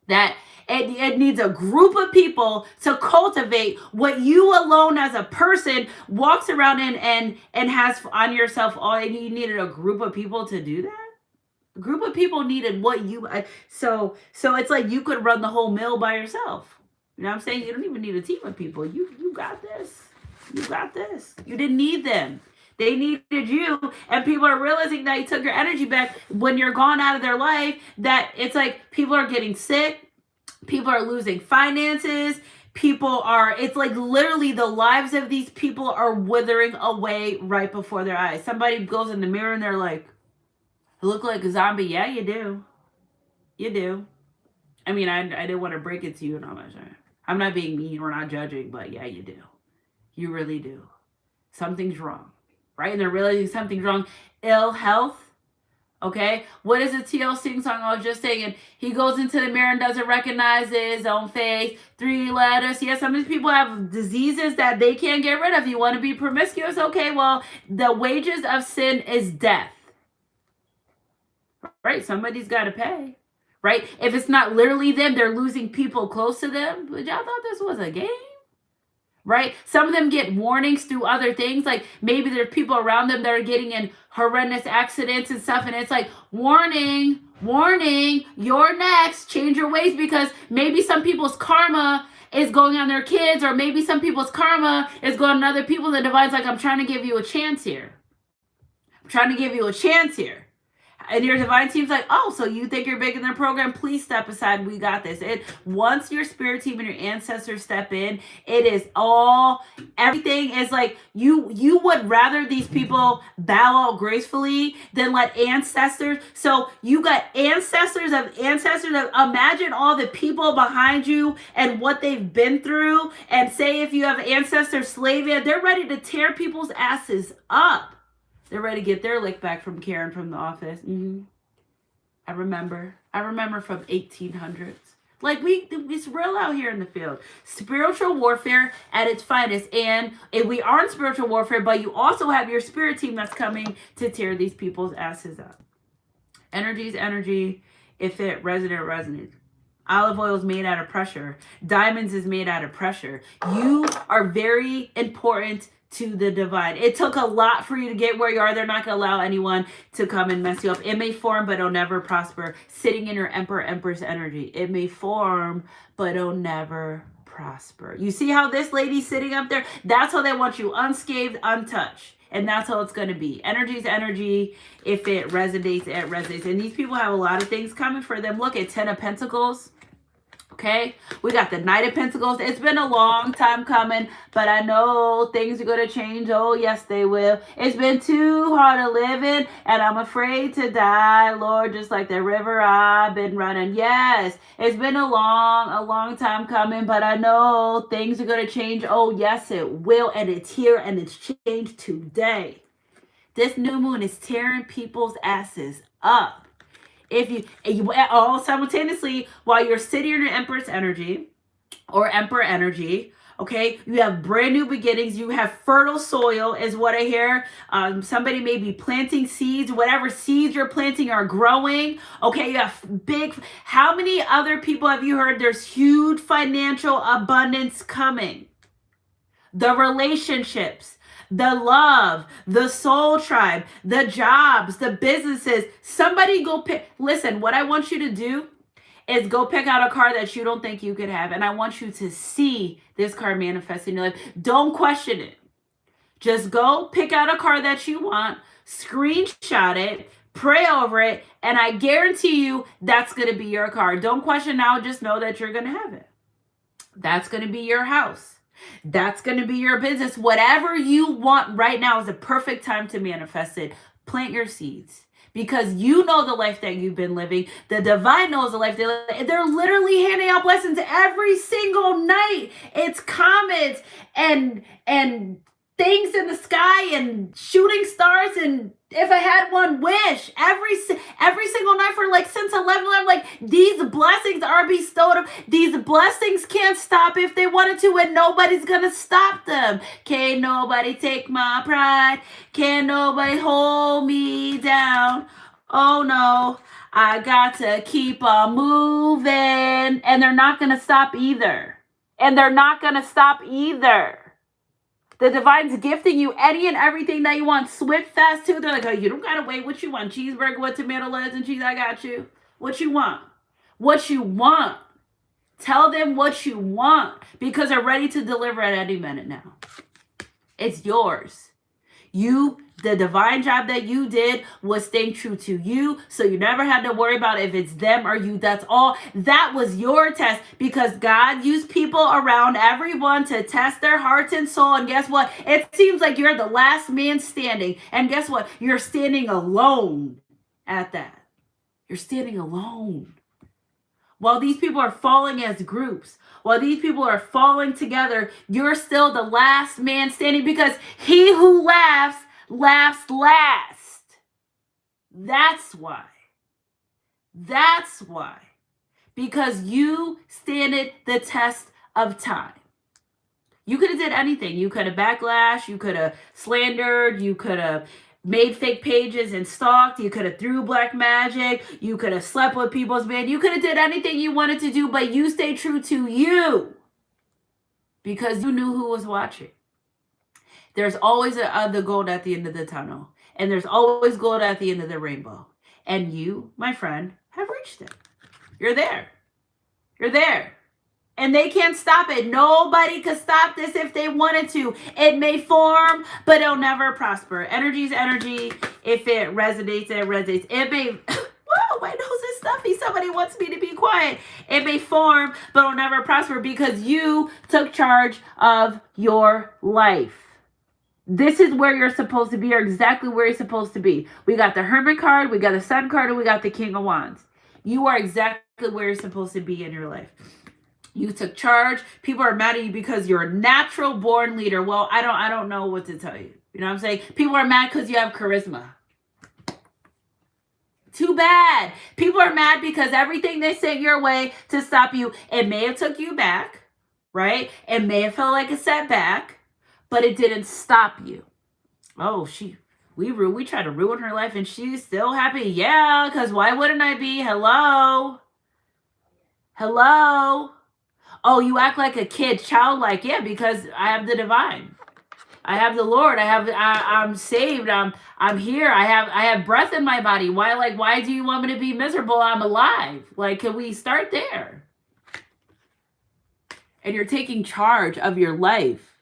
That it needs a group of people to cultivate what you alone as a person walks around in and has on yourself all, and you needed a group of people to do that? A group of people needed what you, so it's like you could run the whole mill by yourself. You know what I'm saying? You don't even need a team of people. You got this. You got this. You didn't need them. They needed you, and people are realizing that you took your energy back when you're gone out of their life, that it's like people are getting sick, people are losing finances, it's like literally the lives of these people are withering away right before their eyes. Somebody goes in the mirror and they're like, I look like a zombie. Yeah, you do. You do. I mean, I didn't want to break it to you. No, I'm not being mean. We're not judging, but yeah, you do. You really do. Something's wrong. Right? And they're realizing something's wrong. Ill health. Okay? What is the TLC song I was just saying? He goes into the mirror and doesn't recognize his own face. 3 letters. Yeah, some of these people have diseases that they can't get rid of. You want to be promiscuous? Okay, well, the wages of sin is death. Right? Somebody's got to pay. Right? If it's not literally them, they're losing people close to them. But y'all thought this was a game? Right? Some of them get warnings through other things. Like maybe there's people around them that are getting in horrendous accidents and stuff. And it's like, warning, you're next. Change your ways, because maybe some people's karma is going on their kids, or maybe some people's karma is going on other people. The divine's like, I'm trying to give you a chance here. I'm trying to give you a chance here. And your divine team's like, oh, so you think you're bigger than the program? Please step aside. We got this. Once your spirit team and your ancestors step in, it is everything is like you would rather these people bow out gracefully than let ancestors. So you got ancestors of ancestors. Imagine all the people behind you and what they've been through. And say if you have ancestors Slavia, they're ready to tear people's asses up. They're ready to get their lick back from Karen from the office. I remember from 1800s. Like it's real out here in the field. Spiritual warfare at its finest. And we are in spiritual warfare, but you also have your spirit team that's coming to tear these people's asses up. Energy is energy. If it resonates. Olive oil is made out of pressure. Diamonds is made out of pressure. You are very important to the divine. It took a lot for you to get where you are. They're not going to allow anyone to come and mess you up. It may form, but it'll never prosper. Sitting in your Empress energy. It may form, but it'll never prosper. You see how this lady's sitting up there? That's how they want you, unscathed, untouched. And that's how it's going to be. Energy is energy. If it resonates, it resonates. And these people have a lot of things coming for them. Look at 10 of Pentacles. Okay, we got the Knight of Pentacles. It's been a long time coming, but I know things are going to change. Oh, yes, they will. It's been too hard to live in, and I'm afraid to die, Lord, just like the river I've been running. Yes, it's been a long time coming, but I know things are going to change. Oh, yes, it will, and it's here, and it's changed today. This new moon is tearing people's asses up. If you all simultaneously, while you're sitting in your Empress energy or Emperor energy, okay, you have brand new beginnings. You have fertile soil is what I hear. Somebody may be planting seeds. Whatever seeds you're planting are growing. Okay, you have how many other people have you heard there's huge financial abundance coming? The relationships, the love, the soul tribe, the jobs, the businesses. Somebody go pick. Listen, what I want you to do is go pick out a car that you don't think you could have. And I want you to see this car manifest in your life. Don't question it. Just go pick out a car that you want, screenshot it, pray over it, and I guarantee you that's going to be your car. Don't question now. Just know that you're going to have it. That's going to be your house. That's going to be your business. Whatever you want right now is the perfect time to manifest it. Plant your seeds because you know the life that you've been living. The divine knows the life they live. They're literally handing out blessings every single night. It's comets and things in the sky and shooting stars, and if I had one wish every single night for like since 11, like these blessings are bestowed. These blessings can't stop if they wanted to, and nobody's gonna stop them. Can't nobody take my pride. Can't nobody hold me down. Oh no, I got to keep on moving, and they're not gonna stop either. The divine's gifting you any and everything that you want. Swift, fast, too. They're like, oh, you don't got to wait. What you want? Cheeseburger with tomato, lettuce, and cheese? I got you. What you want? What you want? Tell them what you want because they're ready to deliver at any minute now. It's yours. The divine job that you did was staying true to you, so you never had to worry about if it's them or you. That's all. That was your test because God used people around everyone to test their hearts and soul. And guess what? It seems like you're the last man standing. And guess what? You're standing alone at that. You're standing alone. While these people are falling as groups, while these people are falling together, you're still the last man standing because he who laughs last. That's why. Because you stood the test of time. You could have did anything. You could have backlash. You could have slandered. You could have made fake pages and stalked. You could have threw black magic. You could have slept with people's men. You could have did anything you wanted to do, but you stayed true to you because you knew who was watching. There's always the gold at the end of the tunnel, and there's always gold at the end of the rainbow. And you, my friend, have reached it. You're there. And they can't stop it. Nobody could stop this if they wanted to. It may form, but it'll never prosper. Energy is energy. If it resonates, it resonates. It may... Whoa, my nose is stuffy. Somebody wants me to be quiet. It may form, but it'll never prosper because you took charge of your life. This is where you're supposed to be, or exactly where you're supposed to be. We got the Hermit card, we got the Sun card, and we got the King of Wands. You are exactly where you're supposed to be in your life. You took charge. People are mad at you because you're a natural born leader. Well, I don't know what to tell you. You know what I'm saying? People are mad because you have charisma. Too bad. People are mad because everything they sent your way to stop you, it may have took you back, right? It may have felt like a setback, but it didn't stop you. Oh, we tried to ruin her life and she's still happy. Yeah, because why wouldn't I be? Hello? Hello? Oh, you act like a kid, childlike. Yeah, because I have the divine. I have the Lord. I'm saved. I'm here. I have breath in my body. Why do you want me to be miserable? I'm alive. Like, can we start there? And you're taking charge of your life.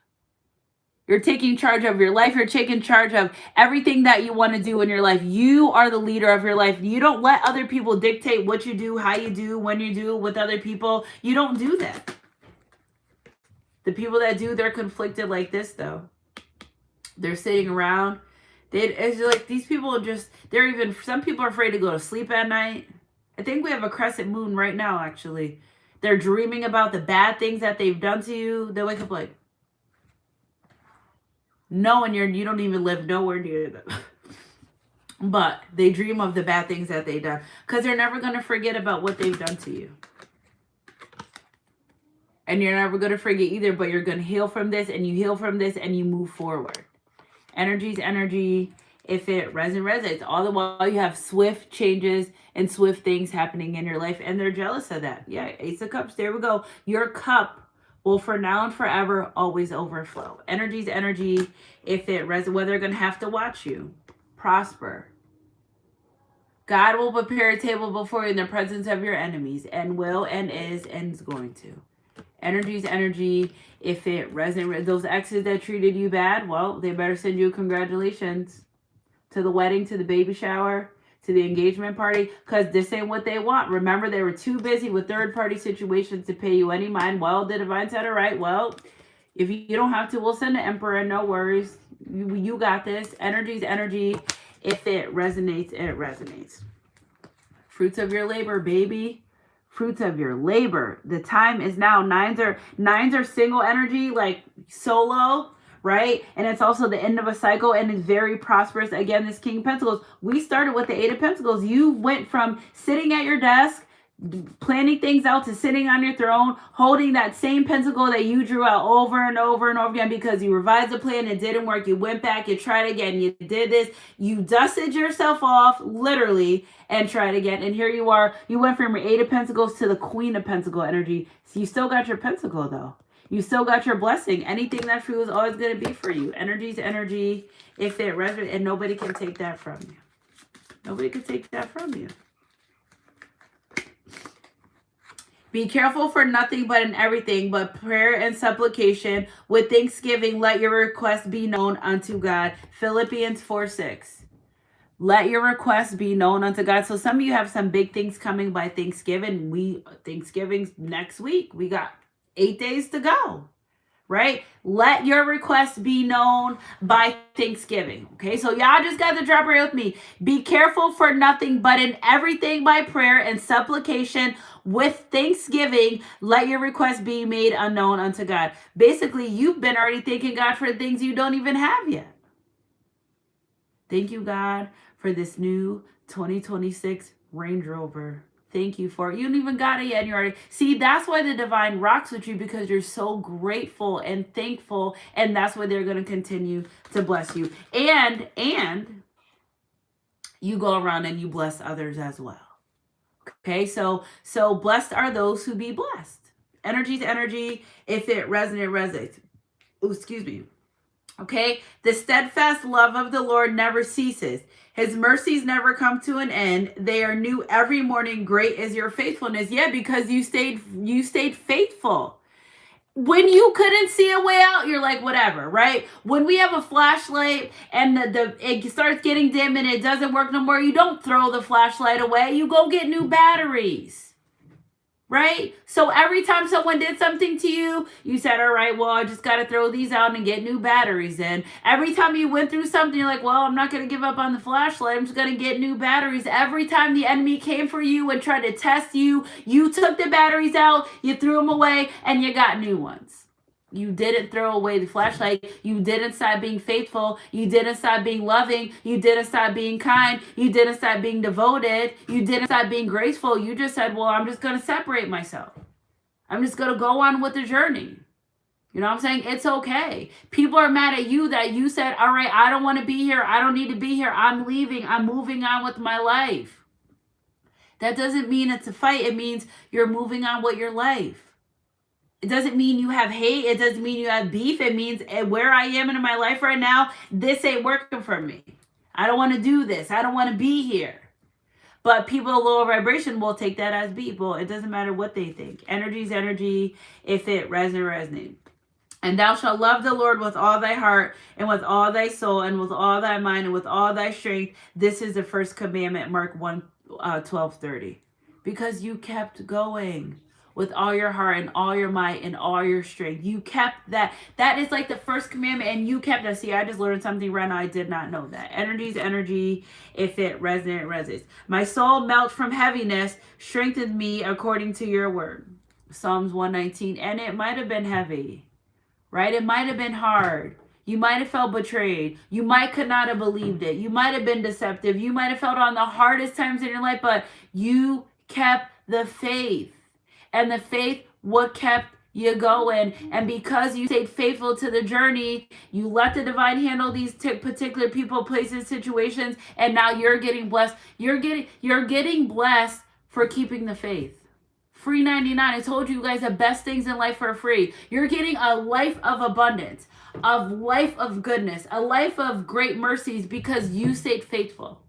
You're taking charge of your life. You're taking charge of everything that you want to do in your life. You are the leader of your life. You don't let other people dictate what you do, how you do, when you do with other people. You don't do that. The people that do, they're conflicted like this, though. They're sitting around. It's like these people some people are afraid to go to sleep at night. I think we have a crescent moon right now, actually. They're dreaming about the bad things that they've done to you. They wake up like, knowing you don't even live nowhere near them. But they dream of the bad things that they've done because they're never going to forget about what they've done to you. And you're never going to forget either, but you're going to heal from this, and you heal from this, and you move forward. Energy's energy. If it resonates, all the while you have swift changes and swift things happening in your life, and they're jealous of that. Yeah, Ace of Cups, there we go. Your cup will for now and forever always overflow. Energy's energy. If it resonates, well, they're going to have to watch you prosper. God will prepare a table before you in the presence of your enemies, and will and is going to. Energy's energy. If it resonates, those exes that treated you bad, well, they better send you congratulations to the wedding, to the baby shower, to the engagement party, because this ain't what they want. Remember, they were too busy with third-party situations to pay you any mind. Well, the divine said, all right, well, if you don't have to, we'll send the emperor, no worries. You got this. Energy's energy. If it resonates, it resonates. Fruits of your labor, baby. Fruits of your labor. The time is now. Nines are single energy, like solo, right? And it's also the end of a cycle, and it's very prosperous. Again, this King of Pentacles. We started with the Eight of Pentacles. You went from sitting at your desk, planning things out, to sitting on your throne, holding that same pentacle that you drew out over and over and over again because you revised the plan, it didn't work, you went back, you tried again, you did this, you dusted yourself off, literally, and tried again. And here you are, you went from your Eight of Pentacles to the Queen of Pentacle energy. So you still got your pentacle, though. You still got your blessing. Anything that's for you is always going to be for you. Energy's energy. If it resonates, and nobody can take that from you. Nobody can take that from you. Be careful for nothing but in everything, but prayer and supplication with thanksgiving. Let your requests be known unto God. Philippians 4:6. Let your requests be known unto God. So some of you have some big things coming by Thanksgiving. Thanksgiving's next week. We got 8 days to go, right? Let your requests be known by Thanksgiving. Okay, so y'all just got to drop right with me. Be careful for nothing, but in everything by prayer and supplication with thanksgiving, let your requests be made unknown unto God. Basically, you've been already thanking God for things you don't even have yet. Thank you, God, for this new 2026 Range Rover. Thank you for it. You don't even got it yet, and you're already... See, that's why the divine rocks with you, because you're so grateful and thankful, and that's why they're going to continue to bless you. And you go around and you bless others as well. Okay, so blessed are those who be blessed. Energy's energy. If it resonates. Oh, excuse me. Okay, the steadfast love of the Lord never ceases. His mercies never come to an end. They are new every morning. Great is your faithfulness. Yeah, because you stayed faithful. When you couldn't see a way out, you're like, whatever, right? When we have a flashlight and it starts getting dim and it doesn't work no more, you don't throw the flashlight away. You go get new batteries. Right? So every time someone did something to you, you said, all right, well, I just got to throw these out and get new batteries in. Every time you went through something, you're like, well, I'm not going to give up on the flashlight. I'm just going to get new batteries. Every time the enemy came for you and tried to test you, you took the batteries out, you threw them away, and you got new ones. You didn't throw away the flashlight. You didn't stop being faithful. You didn't stop being loving. You didn't stop being kind. You didn't stop being devoted. You didn't stop being graceful. You just said, well, I'm just going to separate myself. I'm just going to go on with the journey. You know what I'm saying? It's okay. People are mad at you that you said, all right, I don't want to be here. I don't need to be here. I'm leaving. I'm moving on with my life. That doesn't mean it's a fight. It means you're moving on with your life. It doesn't mean you have hate. It doesn't mean you have beef. It means where I am in my life right now, this ain't working for me. I don't want to do this. I don't want to be here. But people of lower vibration will take that as beef. Well, it doesn't matter what they think. Energy is energy. If it resonates. And thou shalt love the Lord with all thy heart and with all thy soul and with all thy mind and with all thy strength. This is the first commandment, Mark 1:12-30. Because you kept going with all your heart and all your might and all your strength. You kept that. That is like the first commandment, and you kept that. See, I just learned something right now. I did not know that. Energy is energy. If it resonates. My soul melts from heaviness. Strengthen me according to your word. Psalms 119. And it might have been heavy, right? It might have been hard. You might have felt betrayed. You might could not have believed it. You might have been deceptive. You might have felt on the hardest times in your life, but you kept the faith. And the faith what kept you going. And because you stayed faithful to the journey, you let the divine handle these particular people, places, situations, and now you're getting blessed. You're getting blessed for keeping the faith. Free 99. I told you guys the best things in life are free. You're getting a life of abundance, a life of goodness, a life of great mercies because you stayed faithful.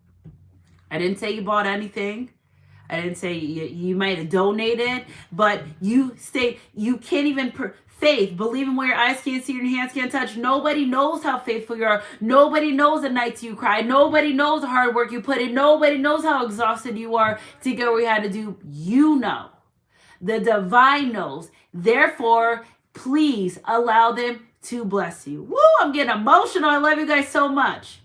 I didn't say you bought anything. I didn't say you might have donated, but you can't even faith, believe in what your eyes can't see and your hands can't touch. Nobody knows how faithful you are. Nobody knows the nights you cry. Nobody knows the hard work you put in. Nobody knows how exhausted you are to get where you had to do. You know. The divine knows. Therefore, please allow them to bless you. Woo, I'm getting emotional. I love you guys so much.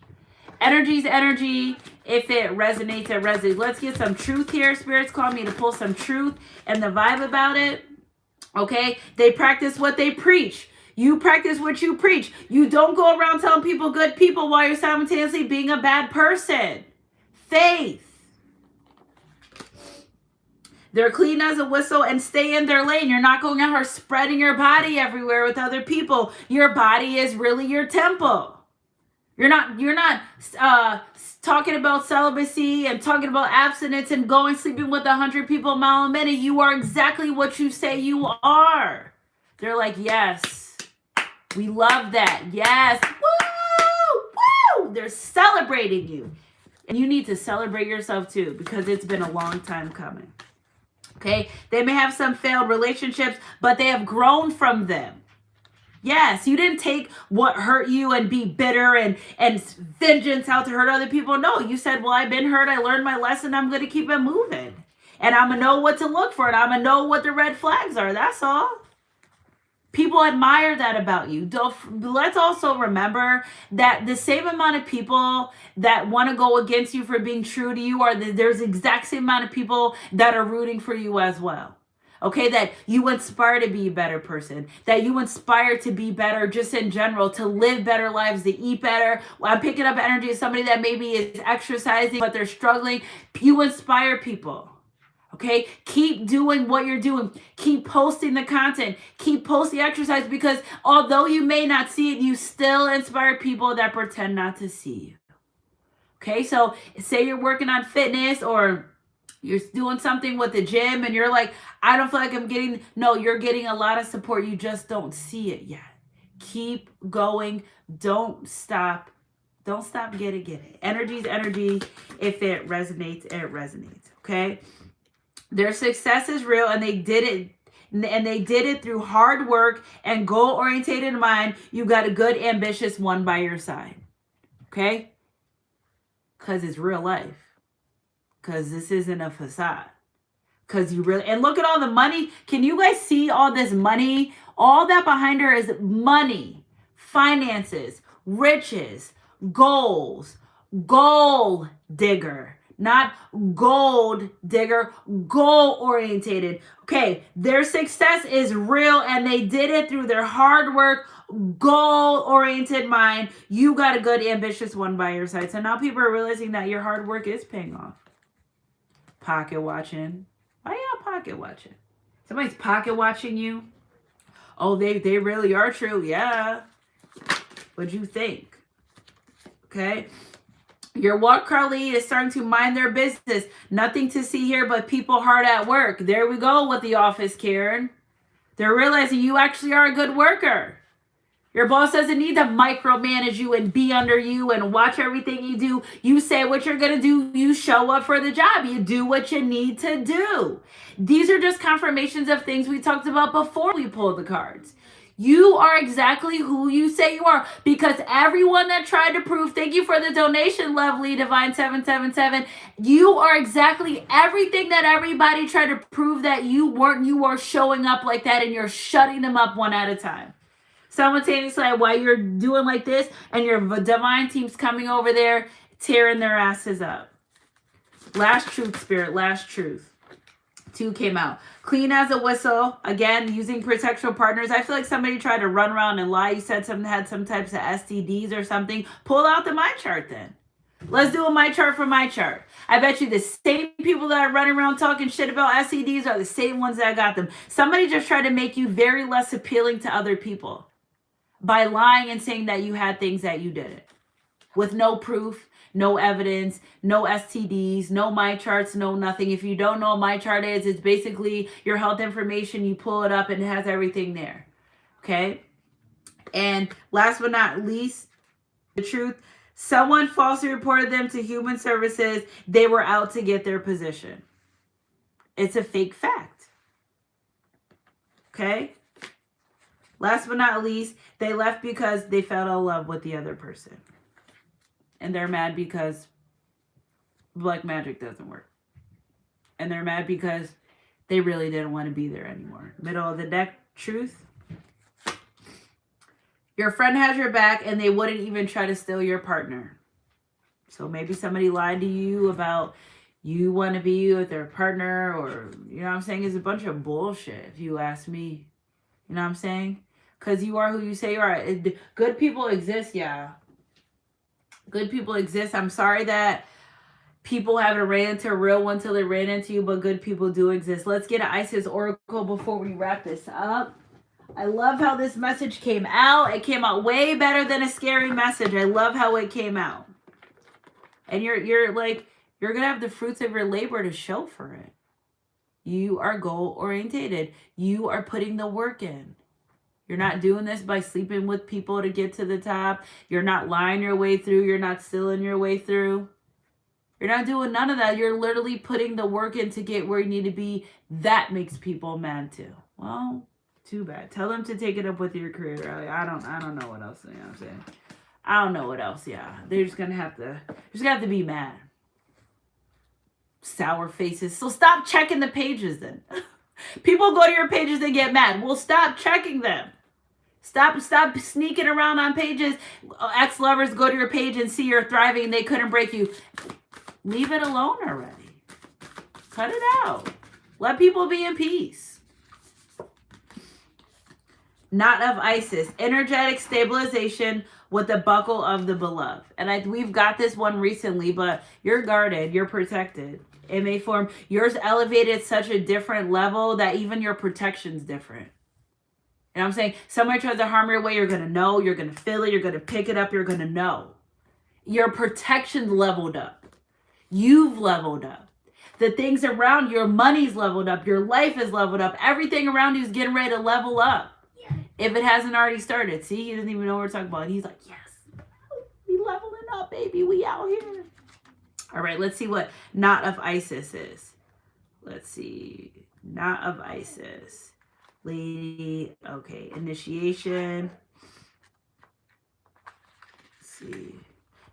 Energy is energy. If it resonates, it resonates. Let's get some truth here. Spirits call me to pull some truth and the vibe about it. Okay? They practice what they preach. You practice what you preach. You don't go around telling people good people while you're simultaneously being a bad person. Faith. They're clean as a whistle and stay in their lane. You're not going out here spreading your body everywhere with other people. Your body is really your temple. You're not talking about celibacy and talking about abstinence and sleeping with 100 people a mile a minute. You are exactly what you say you are. They're like, yes, we love that. Yes, woo, woo. They're celebrating you. And you need to celebrate yourself too because it's been a long time coming. Okay, they may have some failed relationships, but they have grown from them. Yes, you didn't take what hurt you and be bitter and vengeance out to hurt other people. No, you said, well, I've been hurt. I learned my lesson. I'm going to keep it moving. And I'm going to know what to look for. And I'm going to know what the red flags are. That's all. People admire that about you. Let's also remember that the same amount of people that want to go against you for being true to you there's the exact same amount of people that are rooting for you as well. Okay, that you inspire to be a better person, that you inspire to be better just in general, to live better lives, to eat better. I'm picking up energy of somebody that maybe is exercising, but they're struggling. You inspire people. Okay, keep doing what you're doing. Keep posting the content. Keep posting exercise because although you may not see it, you still inspire people that pretend not to see you. Okay, so say you're working on fitness or you're doing something with the gym and you're like, I don't feel like you're getting a lot of support. You just don't see it yet. Keep going. Don't stop. Don't stop. Get it. Energy's energy. If it resonates, it resonates. Okay? Their success is real, and they did it. And they did it through hard work and goal-oriented mind. You got a good, ambitious one by your side. Okay? Because it's real life. Because this isn't a facade. Because you really, and look at all the money. Can you guys see all this money? All that behind her is money, finances, riches, goals, goal digger, not gold digger, goal orientated. Okay, their success is real, and they did it through their hard work, goal-oriented mind. You got a good, ambitious one by your side. So now people are realizing that your hard work is paying off. Pocket watching. Why y'all pocket watching? Somebody's pocket watching you. Oh, they really are true. Yeah. What'd you think? Okay. Your walk card lead is starting to mind their business. Nothing to see here but people hard at work. There we go with the office, Karen. They're realizing you actually are a good worker. Your boss doesn't need to micromanage you and be under you and watch everything you do. You say what you're going to do. You show up for the job. You do what you need to do. These are just confirmations of things we talked about before we pulled the cards. You are exactly who you say you are, because everyone that tried to prove, thank you for the donation, lovely Divine 777. You are exactly everything that everybody tried to prove that you weren't. You are showing up like that, and you're shutting them up one at a time. Simultaneously, while you're doing like this, and your divine team's coming over there, tearing their asses up. Last truth, spirit, last truth. 2 came out. Clean as a whistle. Again, using protectional partners. I feel like somebody tried to run around and lie. You said something had some types of STDs or something. Pull out the My Chart then. Let's do a My Chart for My Chart. I bet you the same people that are running around talking shit about STDs are the same ones that got them. Somebody just tried to make you very less appealing to other people by lying and saying that you had things that you didn't. With no proof, no evidence, no STDs, no My Charts, no nothing. If you don't know what My Chart is, it's basically your health information. You pull it up and it has everything there. Okay? And last but not least, the truth. Someone falsely reported them to human services. They were out to get their position. It's a fake fact. Okay? Last but not least, they left because they fell in love with the other person. And they're mad because black magic doesn't work. And they're mad because they really didn't want to be there anymore. Middle of the deck, truth. Your friend has your back, and they wouldn't even try to steal your partner. So maybe somebody lied to you about you want to be with their partner, or, you know what I'm saying? It's a bunch of bullshit, if you ask me. You know what I'm saying? Because you are who you say you are. Good people exist, yeah. Good people exist. I'm sorry that people haven't ran into a real one till they ran into you, but good people do exist. Let's get an Isis Oracle before we wrap this up. I love how this message came out. It came out way better than a scary message. I love how it came out. And you're going to have the fruits of your labor to show for it. You are goal orientated. You are putting the work in. You're not doing this by sleeping with people to get to the top. You're not lying your way through. You're not stealing your way through. You're not doing none of that. You're literally putting the work in to get where you need to be. That makes people mad too. Well, too bad. Tell them to take it up with your creator. I don't know what else. You know what I'm saying? I don't know what else. Yeah, they're just gonna have to be mad. Sour faces. So stop checking the pages then. People go to your pages and get mad. Well, stop checking them. Stop sneaking around on pages. Ex-lovers go to your page and see you're thriving and they couldn't break you. Leave it alone already. Cut it out. Let people be in peace. Knot of Isis. Energetic stabilization with the buckle of the beloved. And we've got this one recently, but you're guarded. You're protected. It may form. Yours elevated at such a different level that even your protection's different. You know what I'm saying? Somebody tries to harm your way, you're going to know. You're going to feel it. You're going to pick it up. You're going to know. Your protection's leveled up. You've leveled up. The things around your money's leveled up. Your life is leveled up. Everything around you is getting ready to level up. Yeah. If it hasn't already started. See, he doesn't even know what we're talking about. And he's like, yes. We leveling up, baby. We out here. All right, let's see what Knot of Isis is. Let's see. Knot of Isis. Lady. Okay, initiation. Let's see.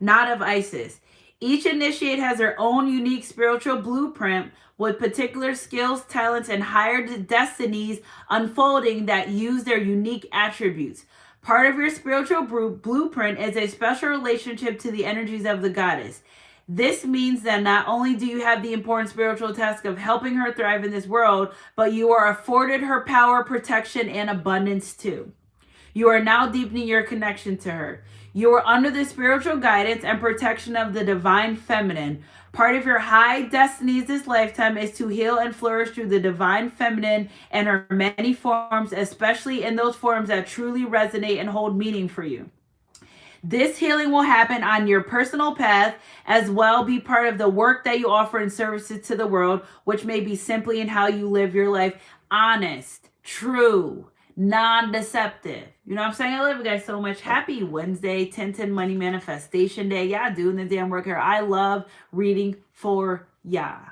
Knot of Isis. Each initiate has their own unique spiritual blueprint with particular skills, talents, and higher destinies unfolding that use their unique attributes. Part of your spiritual blueprint is a special relationship to the energies of the goddess. This means that not only do you have the important spiritual task of helping her thrive in this world, but you are afforded her power, protection, and abundance too. You are now deepening your connection to her. You are under the spiritual guidance and protection of the divine feminine. Part of your high destinies this lifetime is to heal and flourish through the divine feminine and her many forms, especially in those forms that truly resonate and hold meaning for you. This healing will happen on your personal path, as well be part of the work that you offer in services to the world, which may be simply in how you live your life. Honest, true, non-deceptive. You know what I'm saying? I love you guys so much. Happy Wednesday, 10/10 Money Manifestation Day. Y'all doing the damn work here. I love reading for y'all.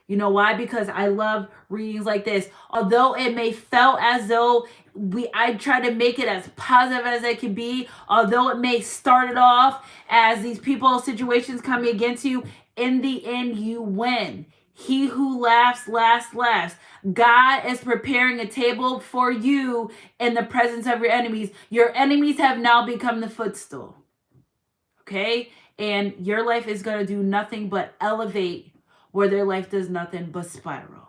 You know why? Because I love readings like this. Although it may felt as though I try to make it as positive as it can be, although it may start it off as these people, situations coming against you, in the end, you win. He who laughs, laughs. God is preparing a table for you in the presence of your enemies. Your enemies have now become the footstool. Okay? And your life is going to do nothing but elevate where their life does nothing but spiral.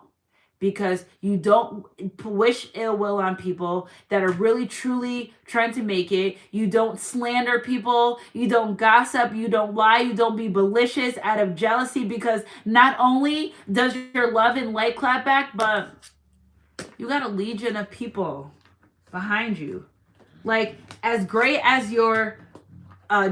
Because you don't wish ill will on people that are really, truly trying to make it. You don't slander people. You don't gossip. You don't lie. You don't be malicious out of jealousy, because not only does your love and light clap back, but you got a legion of people behind you. Like, as great as your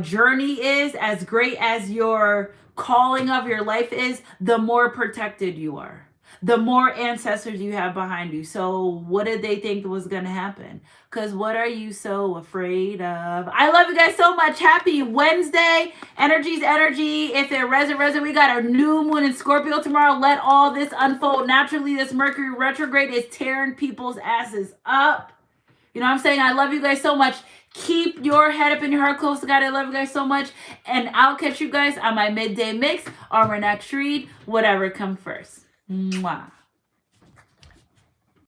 journey is, as great as your calling of your life is, the more protected you are. The more ancestors you have behind you. So what did they think was going to happen? Because what are you so afraid of? I love you guys so much. Happy Wednesday. Energy's energy. If it resonates, we got a new moon in Scorpio tomorrow. Let all this unfold naturally. This Mercury retrograde is tearing people's asses up. You know what I'm saying? I love you guys so much. Keep your head up and your heart close to God. I love you guys so much. And I'll catch you guys on my midday mix or my next read. Whatever comes first. Mwah.